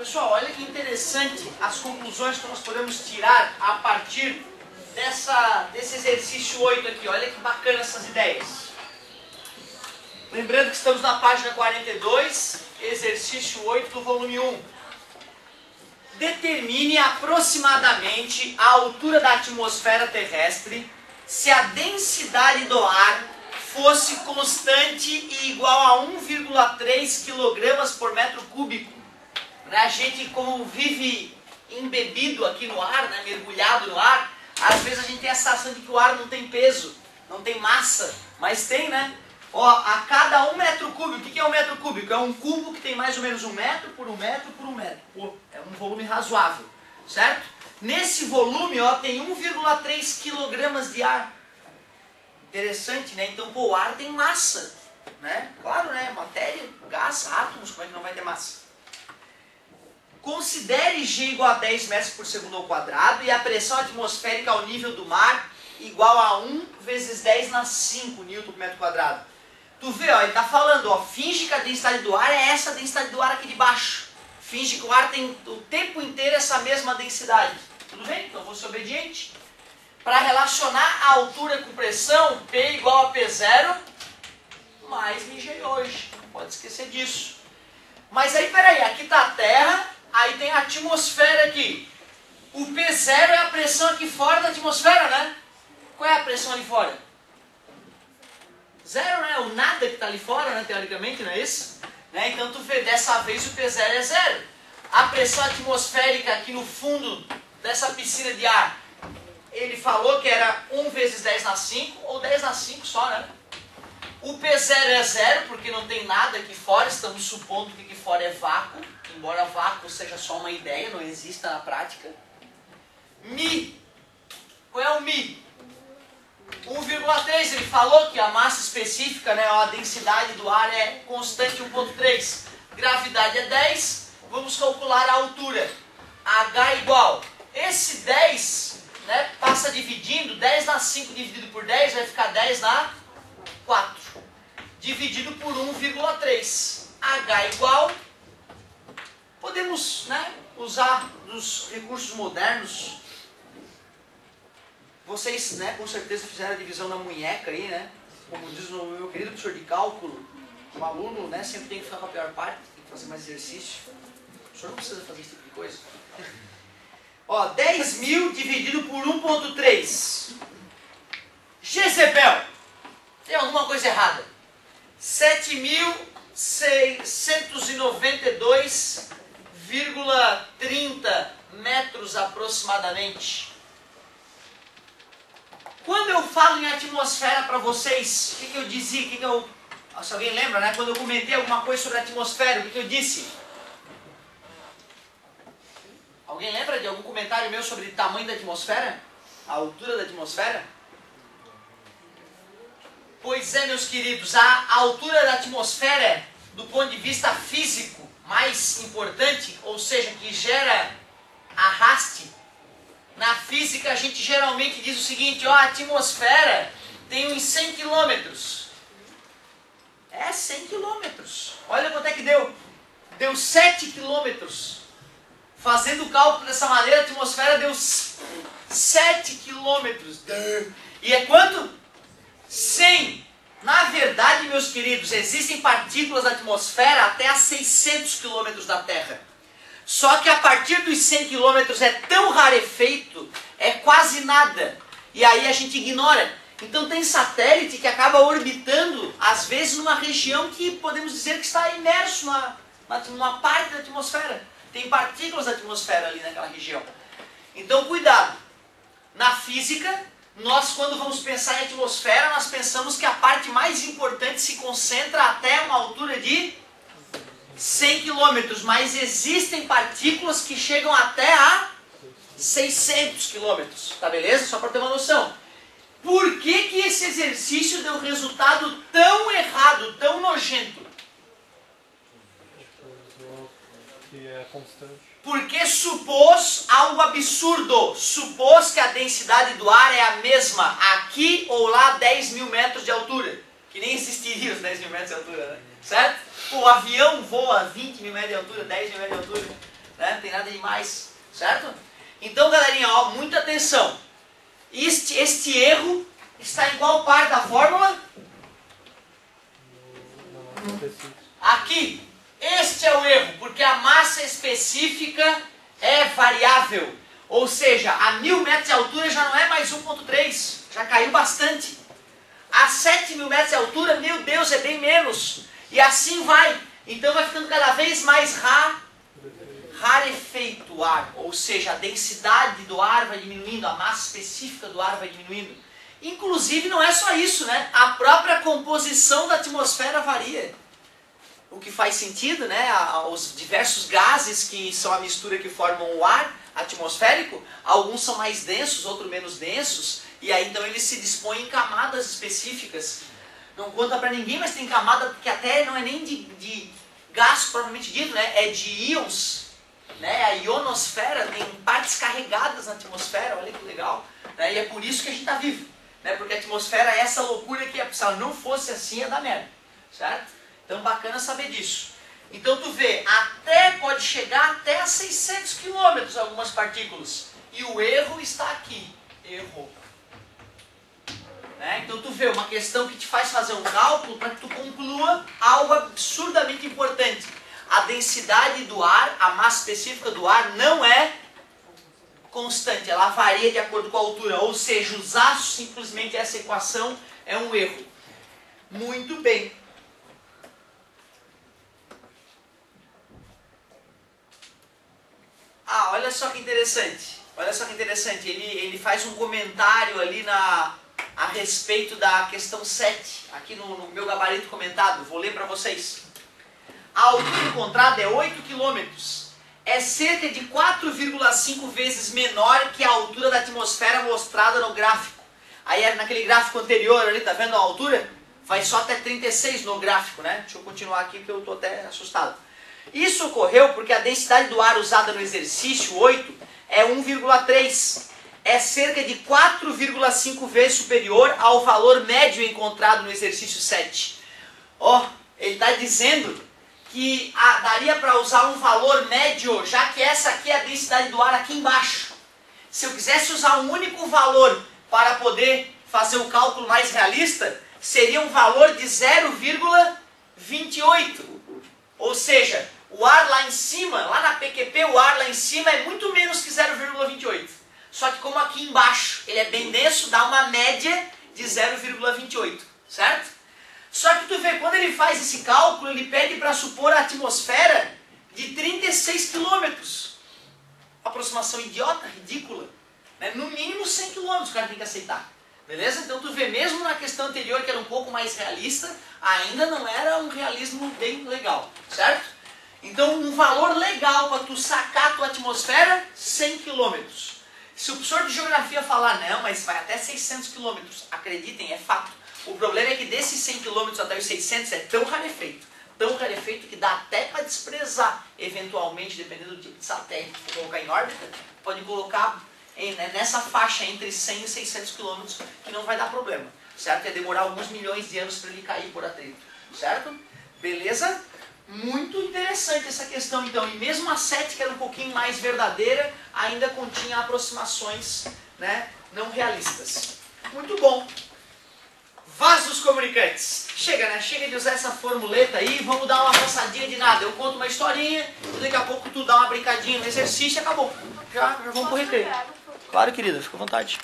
Pessoal, olha que interessante as conclusões que nós podemos tirar a partir desse exercício 8 aqui. Olha que bacana essas ideias. Lembrando que estamos na página 42, exercício 8 do volume 1. Determine aproximadamente a altura da atmosfera terrestre se a densidade do ar fosse constante e igual a 1,3 kg por metro cúbico. A gente, como vive embebido aqui no ar, né, mergulhado no ar, às vezes a gente tem a sensação de que o ar não tem peso, não tem massa, mas tem, né? Ó, a cada 1 metro cúbico, o que é 1 metro cúbico? É um cubo que tem mais ou menos 1 metro por 1 metro por 1 metro. Pô, é um volume razoável, certo? Nesse volume, ó, tem 1,3 kg de ar. Interessante, né? Então, pô, o ar tem massa, né? Claro, né? Matéria, gás, átomos, como é que não vai ter massa? Considere G igual a 10 metros por segundo ao quadrado e a pressão atmosférica ao nível do mar igual a 1 vezes 10 na 5 newton por metro quadrado. Tu vê, ó, ele está falando, ó, finge que a densidade do ar é essa densidade do ar aqui de baixo. Finge que o ar tem o tempo inteiro essa mesma densidade. Tudo bem? Então vou ser obediente. Para relacionar a altura com pressão, P igual a P0 mais MG hoje. Não pode esquecer disso. Mas aí, peraí, aqui está a Terra, aí tem a atmosfera aqui. O P0 é a pressão aqui fora da atmosfera, né? Qual é a pressão ali fora? Zero, né? O nada que está ali fora, né? Teoricamente, não é isso? Né? Então tu vê, dessa vez o P0 é zero. A pressão atmosférica aqui no fundo dessa piscina de ar, ele falou que era 1 vezes 10 na 5, ou 10 na 5 só, né? O P0 é zero, porque não tem nada aqui fora, estamos supondo que aqui fora é vácuo, embora vácuo seja só uma ideia, não exista na prática. Mi, qual é o Mi? 1,3, ele falou que a massa específica, né, a densidade do ar é constante 1,3. Gravidade é 10, vamos calcular a altura. H igual, esse 10, né, passa dividindo, 10 na 5 dividido por 10 vai ficar 10 na 4. Dividido por 1,3. H igual, podemos, né, usar dos recursos modernos. Vocês, né, com certeza fizeram a divisão na munheca aí, né? Como diz o meu querido professor de cálculo, o aluno, né, sempre tem que ficar com a pior parte, tem que fazer mais exercício. O professor não precisa fazer esse tipo de coisa. Ó, 10.000 dividido por 1,3. Jezebel, tem alguma coisa errada. 7.692,30 metros aproximadamente. Quando eu falo em atmosfera para vocês, o que eu dizia? Se alguém lembra, né? Quando eu comentei alguma coisa sobre a atmosfera, o que eu disse? Alguém lembra de algum comentário meu sobre o tamanho da atmosfera? A altura da atmosfera? Pois é, meus queridos, a altura da atmosfera, do ponto de vista físico, mais importante, ou seja, que gera arraste. Na física a gente geralmente diz o seguinte, ó, a atmosfera tem uns 100 quilômetros. É 100 quilômetros. Olha quanto é que deu. Deu 7 quilômetros. Fazendo o cálculo dessa maneira, a atmosfera deu 7 quilômetros. E é quanto? 100. Na verdade, meus queridos, existem partículas da atmosfera até a 600 quilômetros da Terra. Só que a partir dos 100 km é tão rarefeito, é quase nada. E aí a gente ignora. Então tem satélite que acaba orbitando, às vezes, numa região que podemos dizer que está imerso numa parte da atmosfera. Tem partículas da atmosfera ali naquela região. Então cuidado. Na física, nós quando vamos pensar em atmosfera, nós pensamos que a parte mais importante se concentra até uma altura de 100 km, mas existem partículas que chegam até a 600 km, tá beleza? Só para ter uma noção. Por que esse exercício deu resultado tão errado, tão nojento? Que é constante. Porque supôs algo absurdo. Supôs que a densidade do ar é a mesma aqui ou lá 10.000 metros de altura. Que nem existiria os 10.000 metros de altura, né? Certo? O avião voa a 20.000 metros de altura, 10.000 metros de altura. né? Não tem nada demais, certo? Então, galerinha, ó, muita atenção. Este erro está em qual parte da fórmula? Aqui. Este é o erro, porque a massa específica é variável. Ou seja, a 1000 metros de altura já não é mais 1,3. Já caiu bastante. A 7.000 metros de altura, meu Deus, é bem menos. E assim vai. Então vai ficando cada vez mais rarefeito o ar. Ou seja, a densidade do ar vai diminuindo, a massa específica do ar vai diminuindo. Inclusive não é só isso, né? A própria composição da atmosfera varia. O que faz sentido, né? Os diversos gases que são a mistura que formam o ar atmosférico, alguns são mais densos, outros menos densos, e aí então eles se dispõem em camadas específicas. Não conta pra ninguém, mas tem camada que até não é nem de gás propriamente dito, né? É de íons, né? A ionosfera tem partes carregadas na atmosfera, olha que legal, né? E é por isso que a gente está vivo, né? Porque a atmosfera é essa loucura que se ela não fosse assim ia dar merda, certo? Então bacana saber disso. Então tu vê, pode chegar até a 600 km algumas partículas. E o erro está aqui. Errou. Né? Então tu vê, uma questão que te faz fazer um cálculo para que tu conclua algo absurdamente importante. A densidade do ar, a massa específica do ar não é constante. Ela varia de acordo com a altura. Ou seja, usar simplesmente essa equação é um erro. Muito bem. Ah, olha só que interessante. Olha só que interessante. Ele faz um comentário ali a respeito da questão 7. Aqui no meu gabarito comentado. Vou ler para vocês. A altura encontrada é 8 km. É cerca de 4,5 vezes menor que a altura da atmosfera mostrada no gráfico. Aí naquele gráfico anterior ali, tá vendo a altura? Vai só até 36 no gráfico, né? Deixa eu continuar aqui porque eu estou até assustado. Isso ocorreu porque a densidade do ar usada no exercício 8 é 1,3. É cerca de 4,5 vezes superior ao valor médio encontrado no exercício 7. Ó, ele está dizendo que daria para usar um valor médio, já que essa aqui é a densidade do ar aqui embaixo. Se eu quisesse usar um único valor para poder fazer o cálculo mais realista, seria um valor de 0,28. Ou seja, o ar lá em cima, lá na PQP, o ar lá em cima é muito menos que 0,28. Só que como aqui embaixo ele é bem denso, dá uma média de 0,28, certo? Só que tu vê, quando ele faz esse cálculo, ele pede para supor a atmosfera de 36 km. Aproximação idiota, ridícula. Né? No mínimo 100 km o cara tem que aceitar. Beleza? Então tu vê, mesmo na questão anterior, que era um pouco mais realista, ainda não era um realismo bem legal, certo? Então um valor legal para tu sacar a tua atmosfera, 100 km. Se o professor de geografia falar, não, mas vai até 600 km, acreditem, é fato. O problema é que desses 100 km até os 600 é tão rarefeito que dá até para desprezar, eventualmente, dependendo do tipo de satélite que for colocar em órbita, pode colocar nessa faixa entre 100 e 600 km, que não vai dar problema, certo? Ia demorar alguns milhões de anos para ele cair por atrito, certo? Beleza? Muito interessante essa questão, então. E mesmo a 7, que era um pouquinho mais verdadeira, ainda continha aproximações, né, não realistas. Muito bom. Vasos comunicantes. Chega, né? Chega de usar essa formuleta aí, vamos dar uma passadinha de nada. Eu conto uma historinha, e daqui a pouco tu dá uma brincadinha no exercício e acabou. Já vamos pro recreio. Claro, querida, fica à vontade.